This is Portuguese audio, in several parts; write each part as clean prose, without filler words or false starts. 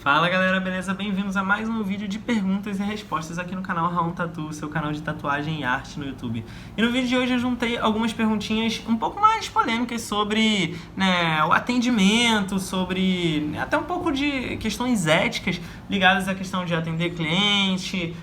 Fala galera, beleza? Bem-vindos a mais um vídeo de perguntas e respostas aqui no canal Raon Tatu, seu canal de tatuagem e arte no YouTube. E no vídeo de hoje eu juntei algumas perguntinhas um pouco mais polêmicas sobre o atendimento, sobre até um pouco de questões éticas ligadas à questão de atender cliente,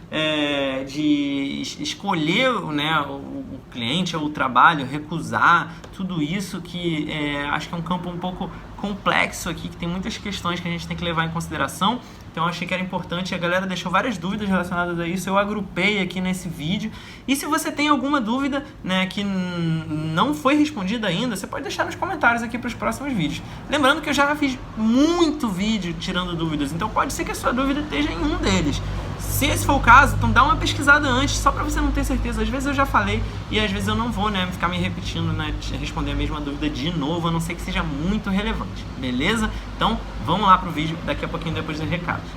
de escolher o cliente ou o trabalho, recusar, tudo isso que acho que é um campo um pouco complexo aqui, que tem muitas questões que a gente tem que levar em consideração. Então eu achei que era importante, a galera deixou várias dúvidas relacionadas a isso, eu agrupei aqui nesse vídeo. E se você tem alguma dúvida que não foi respondida ainda, você pode deixar nos comentários aqui para os próximos vídeos. Lembrando que eu já fiz muito vídeo tirando dúvidas, então pode ser que a sua dúvida esteja em um deles. Se esse for o caso, então dá uma pesquisada antes, só para você não ter certeza. Às vezes eu já falei e às vezes eu não vou ficar me repetindo, responder a mesma dúvida de novo, a não ser que seja muito relevante, beleza? Então vamos lá pro vídeo, daqui a pouquinho depois dos recados.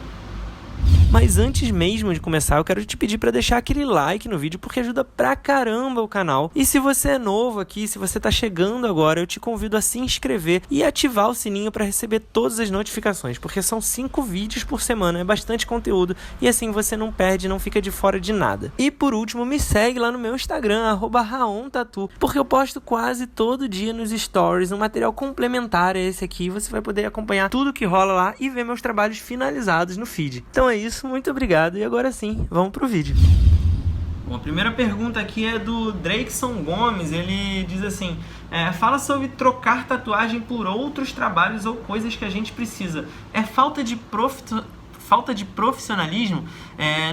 Mas antes mesmo de começar, eu quero te pedir para deixar aquele like no vídeo, porque ajuda pra caramba o canal. E se você é novo aqui, se você tá chegando agora, eu te convido a se inscrever e ativar o sininho para receber todas as notificações, porque são 5 vídeos por semana, é bastante conteúdo, e assim você não perde, não fica de fora de nada. E por último, me segue lá no meu Instagram, @RaonTatu, porque eu posto quase todo dia nos stories um material complementar a esse aqui, você vai poder acompanhar tudo que rola lá e ver meus trabalhos finalizados no feed. Então é isso. Muito obrigado e agora sim, vamos pro vídeo. Bom, a primeira pergunta aqui é do Drakeson Gomes, ele diz assim: fala sobre trocar tatuagem por outros trabalhos ou coisas que a gente precisa. É falta de profissionalismo?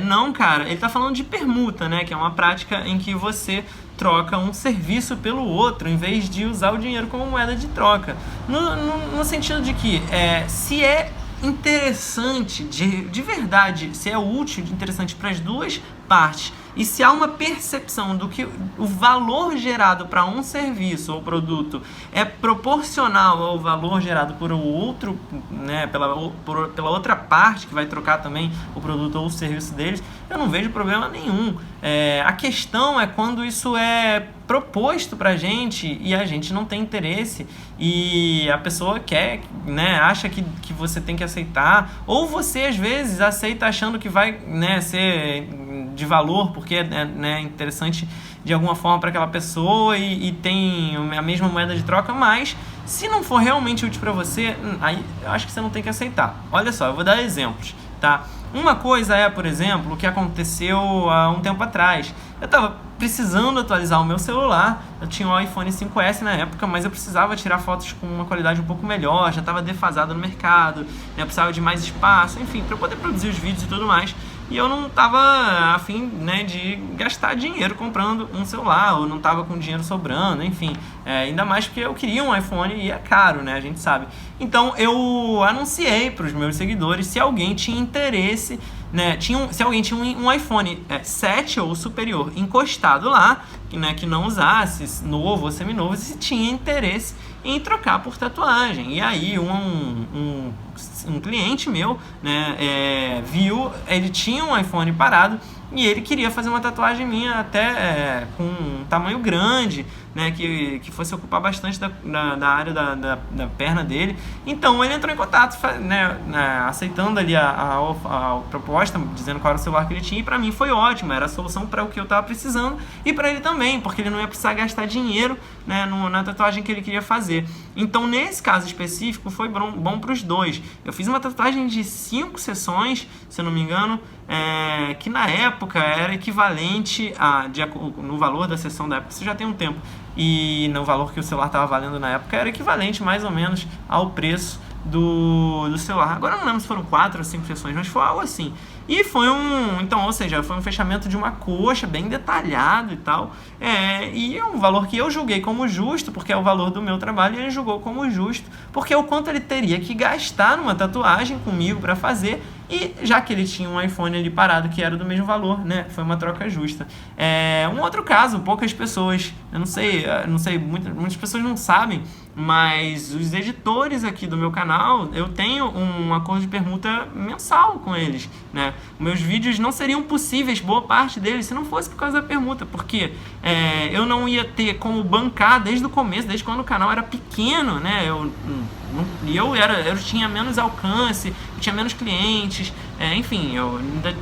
Não, cara, ele tá falando de permuta, que é uma prática em que você troca um serviço pelo outro, em vez de usar o dinheiro como moeda de troca. No sentido de que, se é interessante, de verdade, se é útil, interessante para as duas partes, e se há uma percepção do que o valor gerado para um serviço ou produto é proporcional ao valor gerado por o outro, pela outra parte que vai trocar também o produto ou o serviço deles, eu não vejo problema nenhum. A questão é quando isso é proposto pra gente e a gente não tem interesse e a pessoa quer, acha que você tem que aceitar, ou você às vezes aceita achando que vai ser de valor porque é interessante de alguma forma para aquela pessoa e tem a mesma moeda de troca, mas se não for realmente útil para você, aí eu acho que você não tem que aceitar. Olha só, eu vou dar exemplos, tá? Uma coisa é, por exemplo, o que aconteceu há um tempo atrás. Eu estava precisando atualizar o meu celular, eu tinha um iPhone 5S na época, mas eu precisava tirar fotos com uma qualidade um pouco melhor, já estava defasado no mercado, eu precisava de mais espaço, enfim, para eu poder produzir os vídeos e tudo mais. E eu não estava a fim de gastar dinheiro comprando um celular, ou não estava com dinheiro sobrando, enfim. Ainda mais porque eu queria um iPhone e é caro, a gente sabe. Então eu anunciei para os meus seguidores se alguém tinha interesse, se alguém tinha um iPhone 7 ou superior encostado lá, que não usasse, novo ou seminovo, se tinha interesse em trocar por tatuagem. E aí um cliente meu viu, ele tinha um iPhone parado e ele queria fazer uma tatuagem minha até com um tamanho grande, que fosse ocupar bastante da área da perna dele. Então ele entrou em contato, aceitando ali a proposta, dizendo qual era o celular que ele tinha, e para mim foi ótimo, era a solução para o que eu estava precisando e para ele também, porque ele não ia precisar gastar dinheiro na tatuagem que ele queria fazer. Então nesse caso específico foi bom para os dois. Eu fiz uma tatuagem de 5 sessões, se eu não me engano, que na época era equivalente no valor da sessão da época, isso já tem um tempo, e no valor que o celular estava valendo na época era equivalente mais ou menos ao preço do celular. Agora eu não lembro se foram 4 ou 5 sessões, mas foi algo assim. E foi foi um fechamento de uma coxa bem detalhado e tal. E é um valor que eu julguei como justo, porque é o valor do meu trabalho, e ele julgou como justo, porque é o quanto ele teria que gastar numa tatuagem comigo para fazer, e já que ele tinha um iPhone ali parado que era do mesmo valor, foi uma troca justa. Um outro caso, poucas pessoas, eu não sei, muitas pessoas não sabem, mas os editores aqui do meu canal, eu tenho um acordo de permuta mensal com eles, Meus vídeos não seriam possíveis, boa parte deles, se não fosse por causa da permuta, porque eu não ia ter como bancar desde o começo, desde quando o canal era pequeno, eu tinha menos alcance, tinha menos clientes, enfim, eu ainda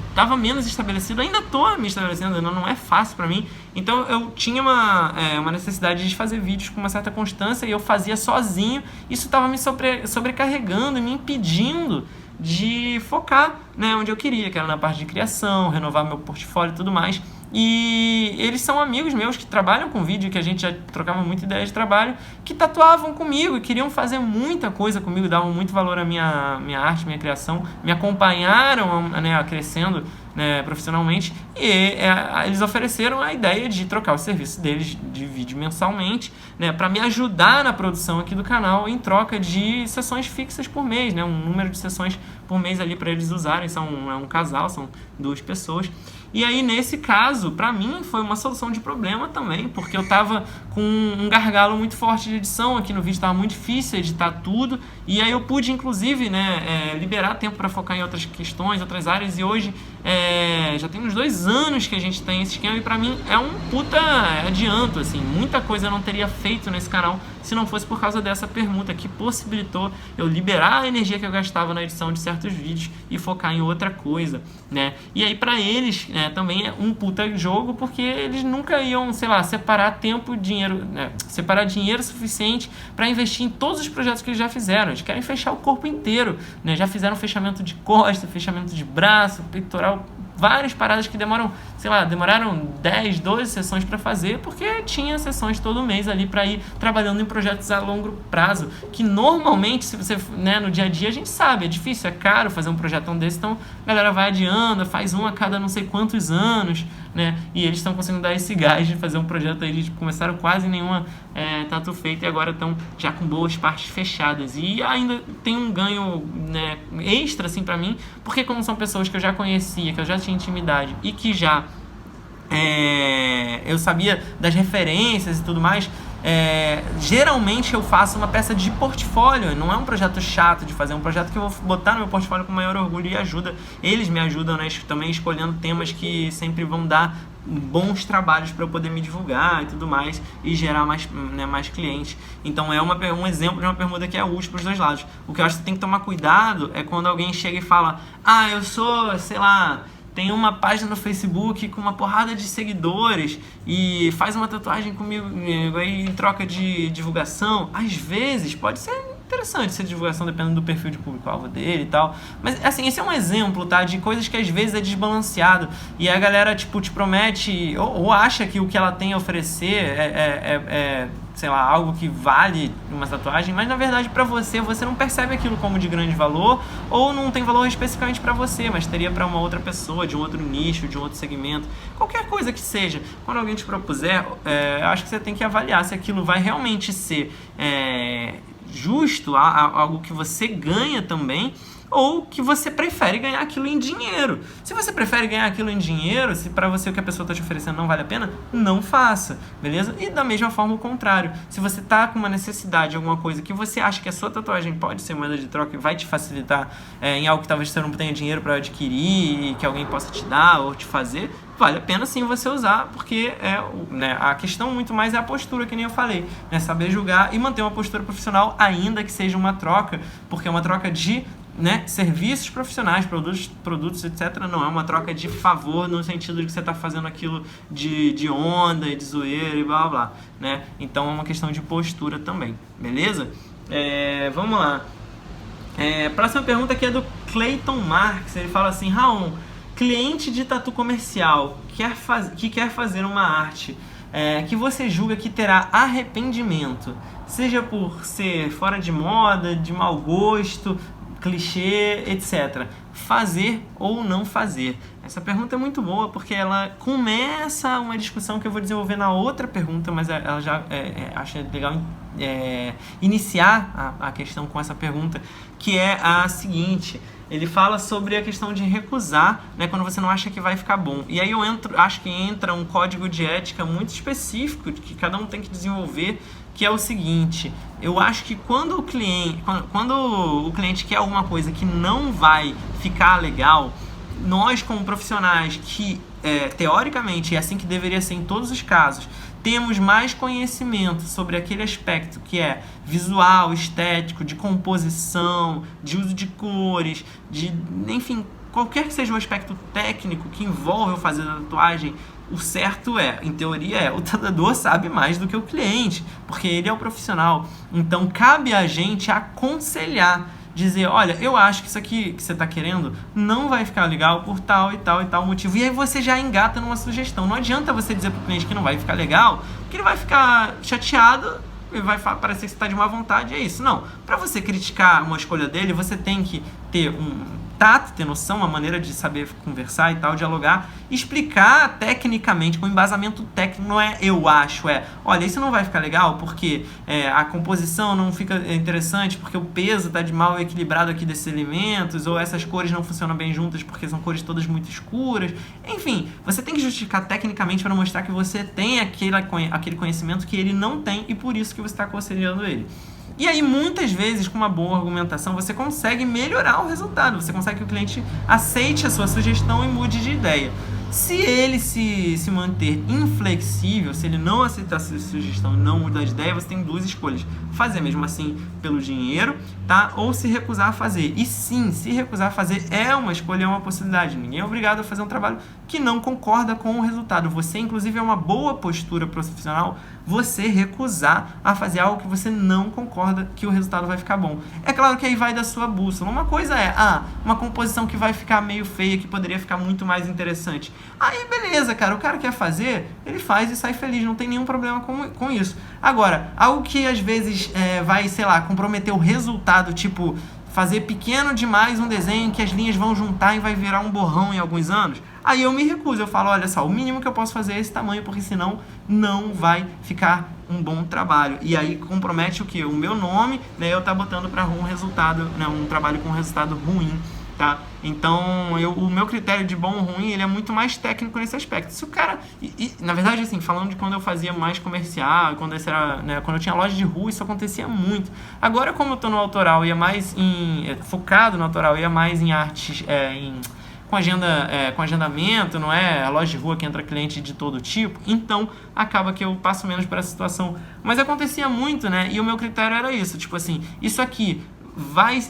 estava menos estabelecido, ainda estou me estabelecendo, não é fácil para mim. Então eu tinha uma necessidade de fazer vídeos com uma certa constância e eu fazia sozinho. Isso estava me sobrecarregando e me impedindo de focar, né, onde eu queria, que era na parte de criação, renovar meu portfólio e tudo mais. E eles são amigos meus que trabalham com vídeo, que a gente já trocava muita ideia de trabalho, que tatuavam comigo e queriam fazer muita coisa comigo, davam muito valor à minha arte, minha criação, me acompanharam, né, crescendo, né, profissionalmente, e eles ofereceram a ideia de trocar o serviço deles de vídeo mensalmente, né, para me ajudar na produção aqui do canal, em troca de sessões fixas por mês, né, um número de sessões por mês ali para eles usarem. É um casal, são 2 pessoas. E aí, nesse caso, pra mim, foi uma solução de problema também, porque eu tava com um gargalo muito forte de edição aqui no vídeo, tava muito difícil editar tudo, e aí eu pude, inclusive, né, liberar tempo para focar em outras questões, outras áreas, e hoje já tem uns 2 anos que a gente tem esse esquema, e pra mim é um puta adianto, assim, muita coisa eu não teria feito nesse canal se não fosse por causa dessa permuta, que possibilitou eu liberar a energia que eu gastava na edição de certos vídeos e focar em outra coisa, né? E aí pra eles, né, também é um puta jogo, porque eles nunca iam, sei lá, separar tempo, dinheiro, né, separar dinheiro suficiente para investir em todos os projetos que eles já fizeram. Eles querem fechar o corpo inteiro, né? Já fizeram fechamento de costa, fechamento de braço, peitoral, várias paradas que demoraram 10, 12 sessões para fazer, porque tinha sessões todo mês ali para ir trabalhando em projetos a longo prazo, que normalmente, se você, né, no dia a dia, a gente sabe, é difícil, é caro fazer um projetão desse, então a galera vai adiando, faz um a cada não sei quantos anos, né, e eles estão conseguindo dar esse gás de fazer um projeto aí, eles começaram quase nenhuma tatu feita e agora estão já com boas partes fechadas, e ainda tem um ganho, né, extra, assim, pra mim, porque como são pessoas que eu já conhecia, que eu já tinha intimidade e que já eu sabia das referências e tudo mais, geralmente eu faço uma peça de portfólio, não é um projeto chato de fazer, é um projeto que eu vou botar no meu portfólio com maior orgulho e ajuda. Eles me ajudam, né, também escolhendo temas que sempre vão dar bons trabalhos para eu poder me divulgar e tudo mais e gerar mais, né, mais clientes. Então é um exemplo de uma permuta que é útil para os dois lados. O que eu acho que você tem que tomar cuidado é quando alguém chega e fala: ah, eu sou, sei lá, tem uma página no Facebook com uma porrada de seguidores e faz uma tatuagem comigo aí em troca de divulgação. Às vezes pode ser interessante essa divulgação dependendo do perfil de público-alvo dele e tal. Mas, assim, esse é um exemplo, tá? De coisas que às vezes é desbalanceado e a galera, tipo, te promete ou acha que o que ela tem a oferecer sei lá, algo que vale uma tatuagem, mas na verdade pra você não percebe aquilo como de grande valor, ou não tem valor especificamente pra você, mas teria pra uma outra pessoa, de um outro nicho, de um outro segmento, qualquer coisa que seja. Quando alguém te propuser, eu acho que você tem que avaliar se aquilo vai realmente ser justo, algo que você ganha também, ou que você prefere ganhar aquilo em dinheiro. Se você prefere ganhar aquilo em dinheiro, se para você o que a pessoa está te oferecendo não vale a pena, não faça, beleza? E da mesma forma o contrário. Se você está com uma necessidade, alguma coisa que você acha que a sua tatuagem pode ser moeda de troca e vai te facilitar em algo que talvez você não tenha dinheiro para adquirir e que alguém possa te dar ou te fazer, vale a pena sim você usar, porque a questão muito mais é a postura, que nem eu falei, né? Saber julgar e manter uma postura profissional, ainda que seja uma troca, porque é uma troca de serviços profissionais, produtos, etc. Não é uma troca de favor no sentido de que você está fazendo aquilo de onda e de zoeira e blá blá blá, né? Então é uma questão de postura também, beleza? Vamos lá. Próxima pergunta aqui é do Clayton Marques. Ele fala assim: Raon, cliente de tatu comercial que quer fazer uma arte que você julga que terá arrependimento, seja por ser fora de moda, de mau gosto, clichê, etc. Fazer ou não fazer? Essa pergunta é muito boa porque ela começa uma discussão que eu vou desenvolver na outra pergunta, mas ela já acho legal iniciar a questão com essa pergunta, que é a seguinte. Ele fala sobre a questão de recusar, né, quando você não acha que vai ficar bom. E aí acho que entra um código de ética muito específico que cada um tem que desenvolver, que é o seguinte: eu acho que quando o cliente quer alguma coisa que não vai ficar legal, nós como profissionais que teoricamente é assim que deveria ser em todos os casos, temos mais conhecimento sobre aquele aspecto que é visual, estético, de composição, de uso de cores, enfim, qualquer que seja o aspecto técnico que envolve o fazer a tatuagem, o certo em teoria, o tatuador sabe mais do que o cliente, porque ele é o profissional. Então, cabe a gente aconselhar, dizer, olha, eu acho que isso aqui que você está querendo não vai ficar legal por tal e tal e tal motivo. E aí você já engata numa sugestão. Não adianta você dizer para o cliente que não vai ficar legal, porque ele vai ficar chateado, ele vai parecer que você está de má vontade, é isso. Não, para você criticar uma escolha dele, você tem que ter um tato, ter noção, uma maneira de saber conversar e tal, dialogar, explicar tecnicamente, com embasamento técnico, não é eu acho, olha, isso não vai ficar legal porque a composição não fica interessante, porque o peso está de mal equilibrado aqui desses elementos, ou essas cores não funcionam bem juntas porque são cores todas muito escuras. Enfim, você tem que justificar tecnicamente para mostrar que você tem aquele conhecimento que ele não tem e por isso que você está aconselhando ele. E aí, muitas vezes, com uma boa argumentação, você consegue melhorar o resultado. Você consegue que o cliente aceite a sua sugestão e mude de ideia. Se ele se manter inflexível, se ele não aceitar a sua sugestão e não mudar de ideia, você tem duas escolhas. Fazer mesmo assim pelo dinheiro, tá? Ou se recusar a fazer. E sim, se recusar a fazer é uma escolha, é uma possibilidade. Ninguém é obrigado a fazer um trabalho que não concorda com o resultado. Você, inclusive, é uma boa postura profissional você recusar a fazer algo que você não concorda que o resultado vai ficar bom. É claro que aí vai da sua bússola. Uma coisa é, uma composição que vai ficar meio feia, que poderia ficar muito mais interessante. Aí beleza, cara, o cara quer fazer, ele faz e sai feliz, não tem nenhum problema com isso. Agora, algo que às vezes vai, sei lá, comprometer o resultado, tipo fazer pequeno demais um desenho que as linhas vão juntar e vai virar um borrão em alguns anos, aí eu me recuso, eu falo, olha só, o mínimo que eu posso fazer é esse tamanho, porque senão não vai ficar um bom trabalho. E aí compromete o quê? O meu nome, né, eu tá botando para um resultado, né, um trabalho com um resultado ruim, tá? Então, o meu critério de bom ou ruim, ele é muito mais técnico nesse aspecto. Se o cara... na verdade, assim, falando de quando eu fazia mais comercial, quando eu tinha loja de rua, isso acontecia muito. Agora, como eu tô no autoral e é mais focado no autoral e é mais em artes, com agendamento, não é a loja de rua que entra cliente de todo tipo, então acaba que eu passo menos por essa situação. Mas acontecia muito, né? E o meu critério era isso, tipo assim, isso aqui vai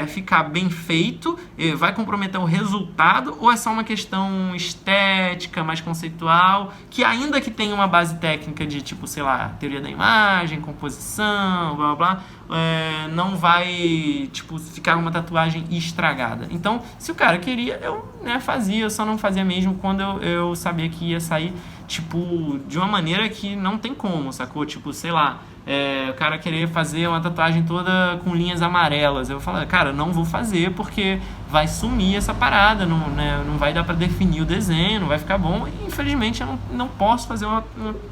ficar bem feito, vai comprometer o resultado, ou é só uma questão estética, mais conceitual, que ainda que tenha uma base técnica de tipo, sei lá, teoria da imagem, composição, blá blá, não vai tipo, ficar uma tatuagem estragada. Então, se o cara queria, eu fazia, eu só não fazia mesmo quando eu sabia que ia sair tipo, de uma maneira que não tem como, sacou? Tipo, sei lá, o cara querer fazer uma tatuagem toda com linhas amarelas. Eu falo, cara, não vou fazer porque vai sumir essa parada, não vai dar pra definir o desenho, não vai ficar bom. E, infelizmente, eu não posso fazer uma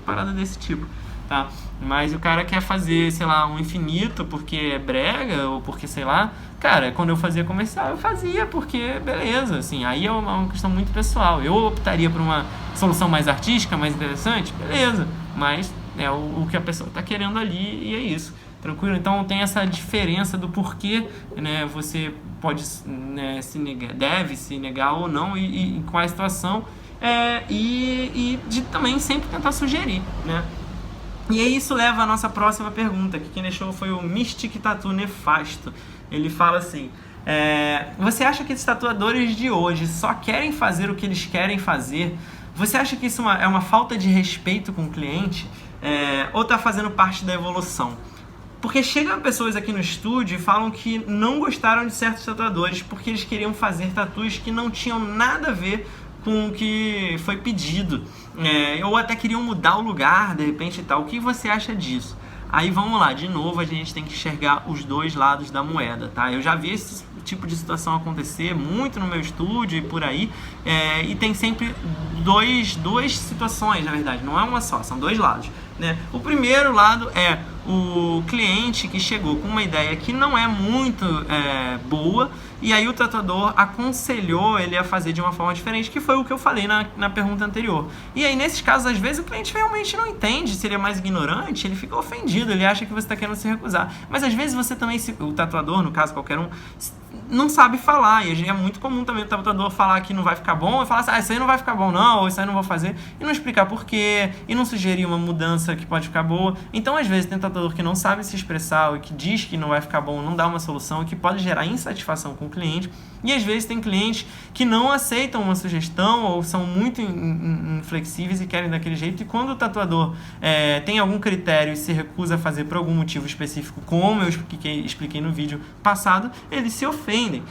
parada desse tipo, tá? Mas o cara quer fazer, sei lá, um infinito porque é brega ou porque, sei lá... Cara, quando eu fazia comercial, eu fazia porque, beleza, assim, aí é uma questão muito pessoal. Eu optaria por uma solução mais artística, mais interessante, beleza, mas é o que a pessoa está querendo ali e é isso, tranquilo? Então tem essa diferença do porquê, né, você pode, né, deve se negar ou não e qual é a situação, e de também sempre tentar sugerir, né? E aí isso leva à nossa próxima pergunta, que quem deixou foi o Mystic Tattoo Nefasto. Ele fala assim, você acha que os tatuadores de hoje só querem fazer o que eles querem fazer? Você acha que isso é uma falta de respeito com o cliente? Ou está fazendo parte da evolução? Porque chegam pessoas aqui no estúdio e falam que não gostaram de certos tatuadores porque eles queriam fazer tatuas que não tinham nada a ver com o que foi pedido. Ou até queriam mudar o lugar, de repente e tal. O que você acha disso? Aí vamos lá, de novo a gente tem que enxergar os dois lados da moeda, tá? Eu já vi esse tipo de situação acontecer muito no meu estúdio e por aí, e tem sempre duas situações, na verdade, não é uma só, são dois lados, né? O primeiro lado é o cliente que chegou com uma ideia que não é muito boa, e aí o tatuador aconselhou ele a fazer de uma forma diferente, que foi o que eu falei na pergunta anterior. E aí, nesses casos, às vezes o cliente realmente não entende, se ele é mais ignorante, ele fica ofendido, ele acha que você está querendo se recusar. Mas às vezes você também, o tatuador, no caso qualquer um, não sabe falar, e é muito comum também o tatuador falar que não vai ficar bom, e falar assim, isso aí não vai ficar bom não, ou isso aí não vou fazer, e não explicar por quê, e não sugerir uma mudança que pode ficar boa. Então, às vezes, tem tatuador que não sabe se expressar, ou que diz que não vai ficar bom, não dá uma solução, e que pode gerar insatisfação com o cliente, e às vezes tem clientes que não aceitam uma sugestão, ou são muito inflexíveis e querem daquele jeito, e quando o tatuador tem algum critério e se recusa a fazer por algum motivo específico, como eu expliquei no vídeo passado, eles se ofendem.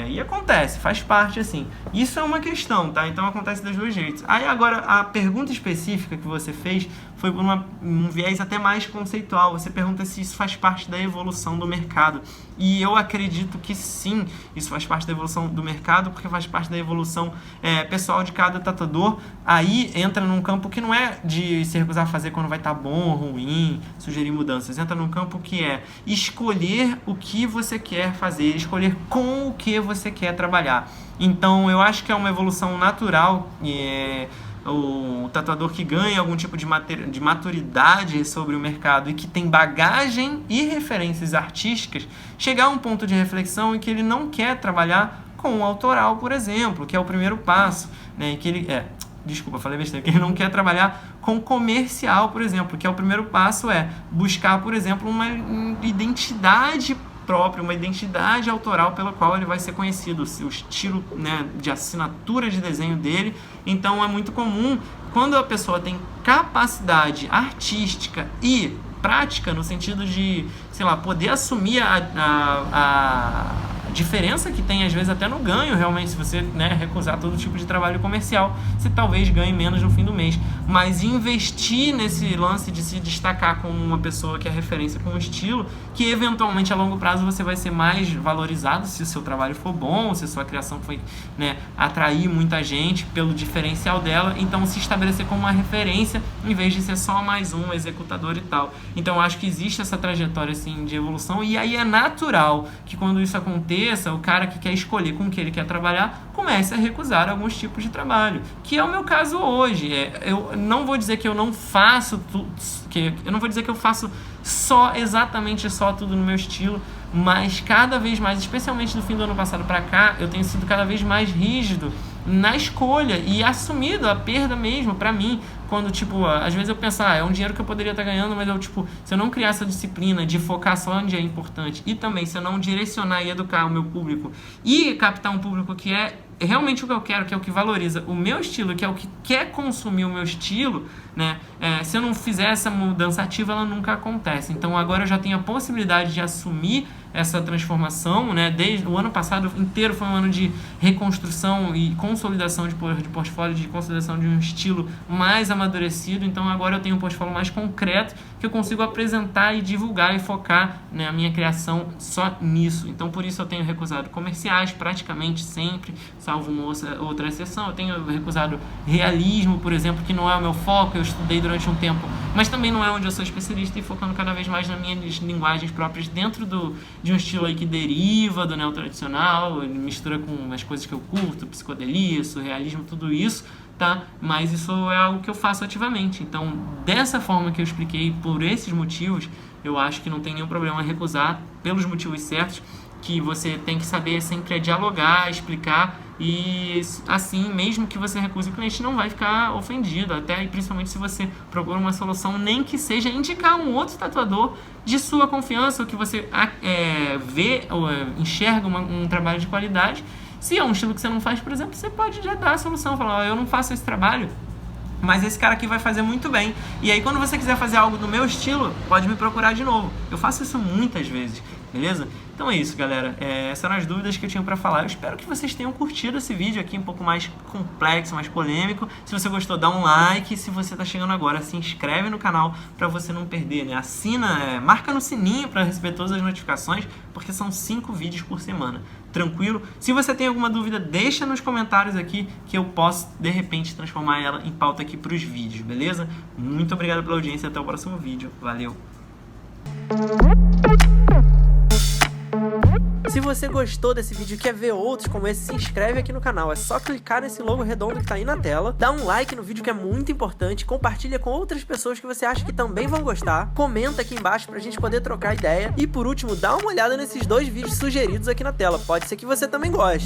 E acontece, faz parte assim. Isso é uma questão, tá? Então acontece dos dois jeitos. Aí agora a pergunta específica que você fez foi por um viés até mais conceitual. Você pergunta se isso faz parte da evolução do mercado. E eu acredito que sim, isso faz parte da evolução do mercado, porque faz parte da evolução pessoal de cada tatuador. Aí entra num campo que não é de se recusar a fazer quando vai estar bom ou ruim, sugerir mudanças. Entra num campo que é escolher o que você quer fazer, escolher com o que você quer trabalhar. Então eu acho que é uma evolução natural. O tatuador que ganha algum tipo de maturidade sobre o mercado e que tem bagagem e referências artísticas, chegar a um ponto de reflexão em que ele não quer trabalhar com o autoral, por exemplo, que é o primeiro passo, né? Que ele desculpa, falei besteira, que ele não quer trabalhar com comercial, por exemplo, que é o primeiro passo, buscar, por exemplo, uma identidade própria, uma identidade autoral pela qual ele vai ser conhecido, o seu estilo, né, de assinatura de desenho dele. Então é muito comum, quando a pessoa tem capacidade artística e prática, no sentido de, sei lá, poder assumir a diferença que tem, às vezes, até no ganho, realmente, se você, né, recusar todo tipo de trabalho comercial, você talvez ganhe menos no fim do mês. Mas investir nesse lance de se destacar como uma pessoa que é referência com um estilo, que eventualmente a longo prazo você vai ser mais valorizado se o seu trabalho for bom, se a sua criação foi, né, atrair muita gente pelo diferencial dela, então se estabelecer como uma referência em vez de ser só mais um executador e tal. Então eu acho que existe essa trajetória assim de evolução, e aí é natural que quando isso aconteça, o cara que quer escolher com o que ele quer trabalhar comece a recusar alguns tipos de trabalho, que é o meu caso hoje. Eu não vou dizer que eu não faço eu não vou dizer que eu faço exatamente só tudo no meu estilo, mas cada vez mais, especialmente do fim do ano passado para cá, eu tenho sido cada vez mais rígido na escolha e assumido a perda mesmo pra mim, quando, tipo, às vezes eu penso, é um dinheiro que eu poderia estar ganhando, mas eu, tipo, se eu não criar essa disciplina de focar só onde é importante, e também se eu não direcionar e educar o meu público e captar um público que é realmente o que eu quero, que é o que valoriza o meu estilo, que é o que quer consumir o meu estilo, né? Se eu não fizer essa mudança ativa, ela nunca acontece. Então agora eu já tenho a possibilidade de assumir essa transformação, né? Desde o ano passado inteiro foi um ano de reconstrução e consolidação de portfólio, de consolidação de um estilo mais amadurecido. Então agora eu tenho um portfólio mais concreto que eu consigo apresentar e divulgar e focar, né, a minha criação só nisso. Então por isso eu tenho recusado comerciais praticamente sempre, salvo uma outra exceção. Eu tenho recusado realismo, por exemplo, que não é o meu foco, eu estudei durante um tempo, mas também não é onde eu sou especialista, e focando cada vez mais nas minhas linguagens próprias dentro de um estilo aí que deriva do neotradicional, mistura com as coisas que eu curto, psicodelia, surrealismo, tudo isso, tá? Mas isso é algo que eu faço ativamente. Então, dessa forma que eu expliquei, por esses motivos, eu acho que não tem nenhum problema em recusar pelos motivos certos, que você tem que saber sempre dialogar, explicar, e assim, mesmo que você recuse, o cliente não vai ficar ofendido, até e principalmente se você procura uma solução, nem que seja indicar um outro tatuador de sua confiança, ou que você vê ou enxerga um trabalho de qualidade. Se é um estilo que você não faz, por exemplo, você pode já dar a solução, falar, eu não faço esse trabalho, mas esse cara aqui vai fazer muito bem. E aí quando você quiser fazer algo do meu estilo, pode me procurar de novo. Eu faço isso muitas vezes, beleza? Então é isso, galera. Essas eram as dúvidas que eu tinha pra falar. Eu espero que vocês tenham curtido esse vídeo aqui, um pouco mais complexo, mais polêmico. Se você gostou, dá um like. Se você tá chegando agora, se inscreve no canal pra você não perder, né? Assina, marca no sininho pra receber todas as notificações, porque são 5 vídeos por semana. Tranquilo? Se você tem alguma dúvida, deixa nos comentários aqui, que eu posso, de repente, transformar ela em pauta aqui pros vídeos, beleza? Muito obrigado pela audiência. Até o próximo vídeo. Valeu! Se você gostou desse vídeo e quer ver outros como esse, se inscreve aqui no canal. É só clicar nesse logo redondo que tá aí na tela, dá um like no vídeo que é muito importante, compartilha com outras pessoas que você acha que também vão gostar, comenta aqui embaixo pra gente poder trocar ideia e, por último, dá uma olhada nesses 2 vídeos sugeridos aqui na tela. Pode ser que você também goste.